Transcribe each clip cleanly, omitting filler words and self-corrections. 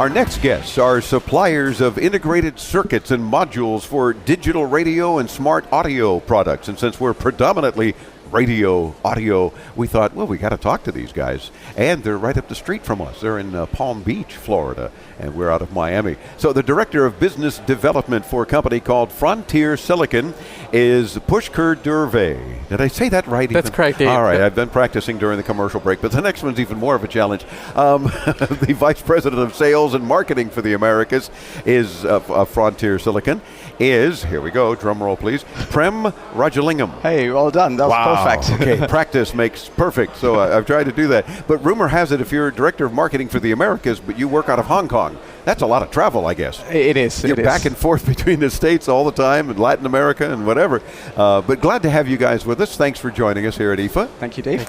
Our next guests are suppliers of integrated circuits and modules for digital radio and smart audio products. And since we're predominantly radio, audio, we thought, well, we got to talk to these guys. And they're right up the street from us. They're in Palm Beach, Florida, and we're out of Miami. So the Director of Business Development for a company called Frontier Silicon is Pushkar Durve. Did I say that right? That's correct, Dave. All right, I've been practicing during the commercial break, but the next one's even more of a challenge. The Vice President of Sales and Marketing for the Americas is Frontier Silicon is, here we go, drum roll please, Prem Rajalingham. Hey, well done. That was perfect. Okay, practice makes perfect, so I've tried to do that. But rumor has it if you're Director of Marketing for the Americas, but you work out of Hong Kong, that's a lot of travel, I guess. It is. You're back and forth between the States all the time and Latin America and whatever. But glad to have you guys with us. Thanks for joining us here at IFA. Thank you, Dave.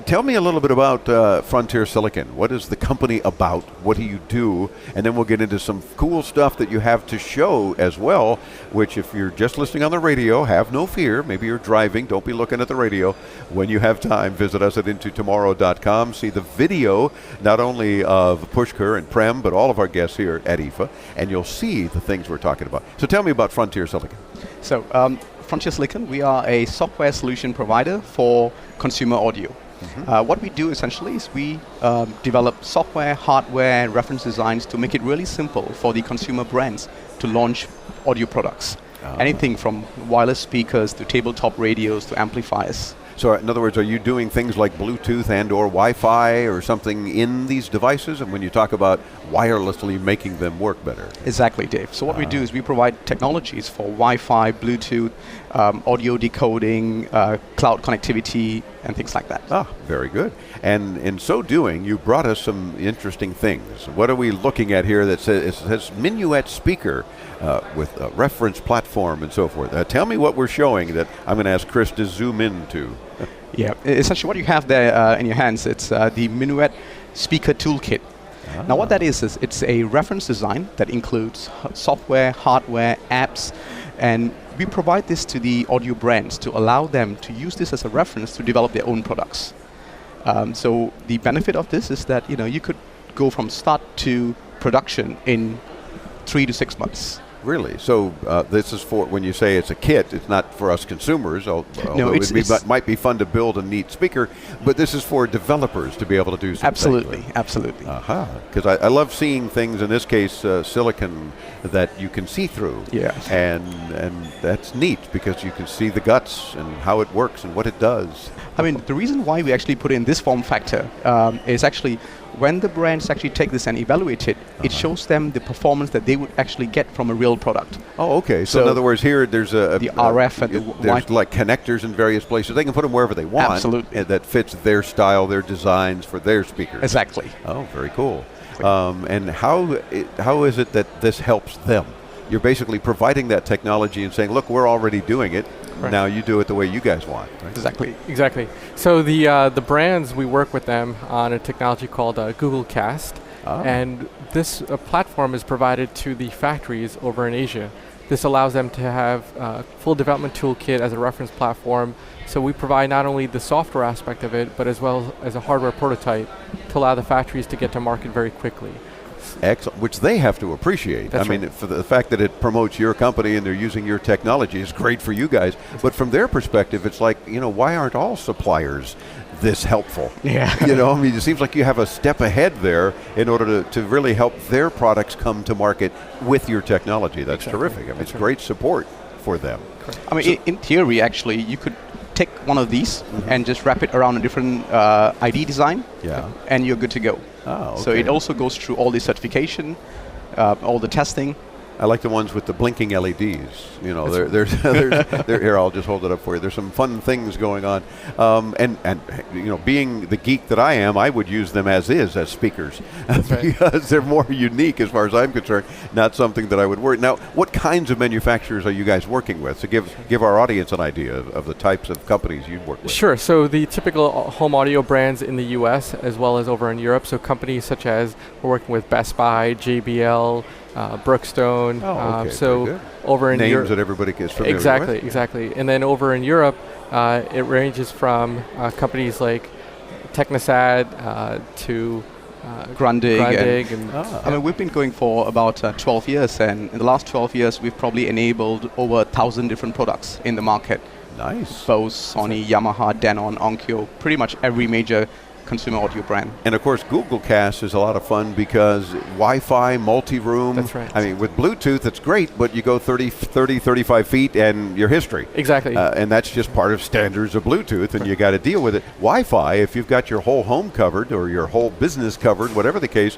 Tell me a little bit about Frontier Silicon. What is the company about? What do you do? And then we'll get into some cool stuff that you have to show as well, which if you're just listening on the radio, have no fear. Maybe you're driving. Don't be looking at the radio. When you have time, visit us at intotomorrow.com. See the video, not only of Pushkar and Prem, but all of our guests here at IFA, and you'll see the things we're talking about. So tell me about Frontier Silicon. So Frontier Silicon, we are a software solution provider for consumer audio. What we do essentially is we develop software, hardware, reference designs to make it really simple for the consumer brands to launch audio products. Anything from wireless speakers to tabletop radios to amplifiers. So in other words, are you doing things like Bluetooth and or Wi-Fi or something in these devices? And when you talk about wirelessly making them work better? Exactly, Dave. So what we do is we provide technologies for Wi-Fi, Bluetooth, audio decoding, cloud connectivity, and things like that. Very good. And in so doing, you brought us some interesting things. What are we looking at here that says, it says Minuet speaker with a reference platform and so forth? Tell me what we're showing that I'm going to ask Chris to zoom into. Yeah, essentially what you have there in your hands, it's the Minuet speaker toolkit. Now what that is it's a reference design that includes software, hardware, apps, and we provide this to the audio brands to allow them to use this as a reference to develop their own products. So the benefit of this is that you could go from start to production in 3 to 6 months. Really? So this is for, when you say it's a kit, it's not for us consumers, no, it might be fun to build a neat speaker, but this is for developers to be able to do something. Absolutely, absolutely. Because I love seeing things, in this case, silicon, that you can see through. Yeah. And that's neat, because you can see the guts and how it works and what it does. I mean, the reason why we actually put in this form factor is actually when the brands actually take this and evaluate it, it shows them the performance that they would actually get from a real product. Oh, okay. So in other words, here there's the RF and there's like connectors in various places. They can put them wherever they want. Absolutely. That fits their style, their designs for their speakers. Exactly. Oh, very cool. And how is it that this helps them? You're basically providing that technology and saying, look, we're already doing it. Right. Now you do it the way you guys want. Right? Exactly. So the brands, we work with them on a technology called Google Cast, and this platform is provided to the factories over in Asia. This allows them to have a full development toolkit as a reference platform. So we provide not only the software aspect of it, but as well as a hardware prototype to allow the factories to get to market very quickly. Excellent, which they have to appreciate. That's mean, for the fact that it promotes your company and they're using your technology is great for you guys. But from their perspective, it's like, why aren't all suppliers this helpful? Yeah. I mean, it seems like you have a step ahead there in order to really help their products come to market with your technology. That's terrific. I mean, it's great support for them. Correct. I mean, in theory, actually, you could take one of these and just wrap it around a different ID design, and you're good to go. Oh, okay. So it also goes through all the certification, all the testing. I like the ones with the blinking LEDs. There's here, I'll just hold it up for you. There's some fun things going on. And being the geek that I am, I would use them as speakers. That's right. Because they're more unique as far as I'm concerned, not something that I would worry. Now, what kinds of manufacturers are you guys working with? So give our audience an idea of the types of companies you work with. Sure. So the typical home audio brands in the US as well as over in Europe. So companies such as we're working with Best Buy, JBL, Brookstone. So over in names that everybody gets familiar with. Exactly. And then over in Europe, it ranges from companies like Technisad to Grundig. and I mean, we've been going for about 12 years, and in the last 12 years, we've probably enabled over 1,000 different products in the market. Nice. Bose, Sony, Yamaha, Denon, Onkyo, pretty much every major consumer audio brand. And of course, Google Cast is a lot of fun because Wi-Fi, multi-room. That's right. I mean, with Bluetooth, it's great, but you go 35 feet and your history. Exactly. And that's just part of standards of Bluetooth, and you got to deal with it. Wi-Fi, if you've got your whole home covered or your whole business covered, whatever the case,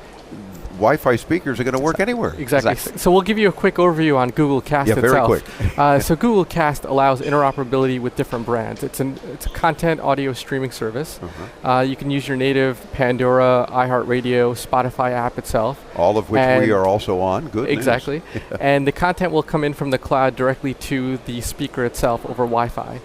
Wi-Fi speakers are going to work anywhere. Exactly. So we'll give you a quick overview on Google Cast Yeah, very itself. quick. So Google Cast allows interoperability with different brands. It's a content audio streaming service. You can use your native Pandora, iHeartRadio, Spotify app itself. All of which we are also on. Good news. Exactly. And the content will come in from the cloud directly to the speaker itself over Wi-Fi.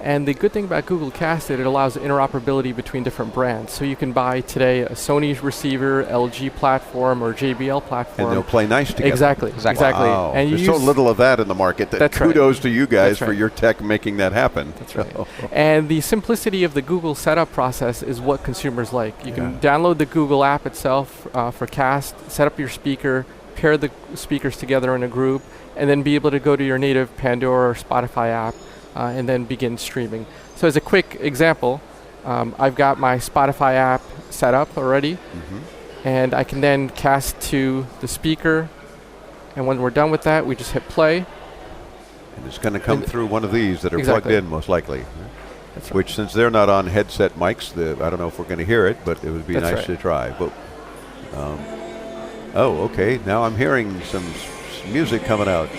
And the good thing about Google Cast is it allows interoperability between different brands. So you can buy today a Sony's receiver, LG platform, or JBL platform. And they'll play nice together. Exactly. Wow. And There's so little of that in the market. That's right. Kudos to you guys That's for right. your tech making that happen. That's right. And the simplicity of the Google setup process is what consumers like. You can download the Google app itself for Cast, set up your speaker, pair the speakers together in a group, and then be able to go to your native Pandora or Spotify app and then begin streaming. So as a quick example, I've got my Spotify app set up already, and I can then cast to the speaker, and when we're done with that, we just hit play. And it's going to come through one of these that are Exactly. plugged in, most likely. That's right. Which, since they're not on headset mics, I don't know if we're going to hear it, but it would be That's nice right. to try. But, okay. Now I'm hearing some music coming out.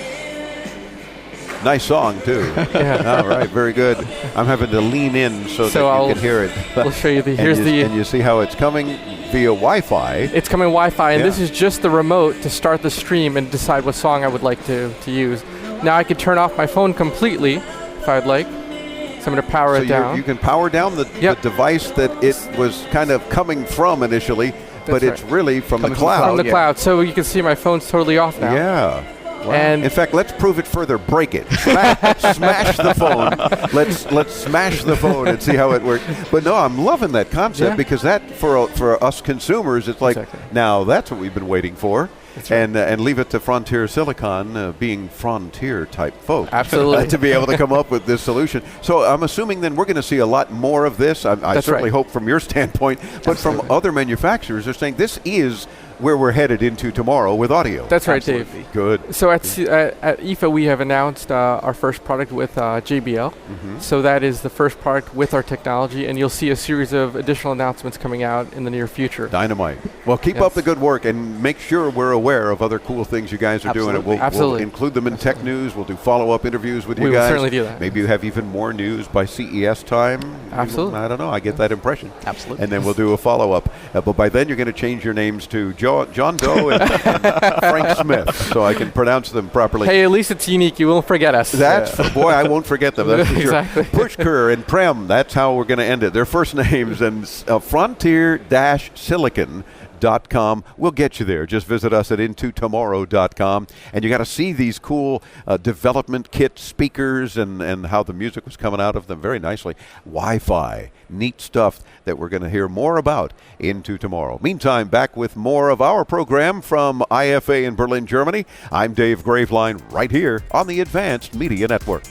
Nice song, too. All right, very good. I'm having to lean in so that you can hear it. We'll show you the, And you see how it's coming via Wi-Fi. It's coming Wi-Fi, and Yeah. this is just the remote to start the stream and decide what song I would like to use. Now I could turn off my phone completely if I'd like. So I'm going to power So it down. you can power down the device that it was kind of coming from initially, but it's right. really from the Coming from the cloud. From the cloud. So you can see my phone's totally off now. Yeah. Wow. And in fact, let's prove it further. Break it. Smash the phone. Let's smash the phone and see how it works. But no, I'm loving that concept because that for us consumers, it's like now that's what we've been waiting for. That's right. And leave it to Frontier Silicon, being Frontier type folk, Absolutely. to be able to come up with this solution. So I'm assuming then we're going to see a lot more of this. I certainly hope from your standpoint, but from other manufacturers, they're saying this is where we're headed into tomorrow with audio. That's right, Dave. Good. So at IFA, we have announced our first product with JBL. So that is the first product with our technology, and you'll see a series of additional announcements coming out in the near future. Dynamite. Well, keep up the good work and make sure we're aware of other cool things you guys are doing. And we'll include them in Tech News. We'll do follow-up interviews with you guys. We will certainly do that. Maybe you have even more news by CES time. Absolutely. I don't know. I get that impression. Absolutely. And then we'll do a follow-up. But by then, you're going to change your names to John Doe and Frank Smith, so I can pronounce them properly. Hey, at least it's unique. You won't forget us. Boy, I won't forget them. That's for Exactly. sure. Pushkar and Prem, that's how we're going to end it. Their first names, and frontier-silicon.com. We'll get you there. Just visit us at intotomorrow.com. And you got to see these cool development kit speakers and how the music was coming out of them very nicely. Wi-Fi, neat stuff that we're going to hear more about into tomorrow. Meantime, back with more of our program from IFA in Berlin, Germany. I'm Dave Graveline right here on the Advanced Media Network.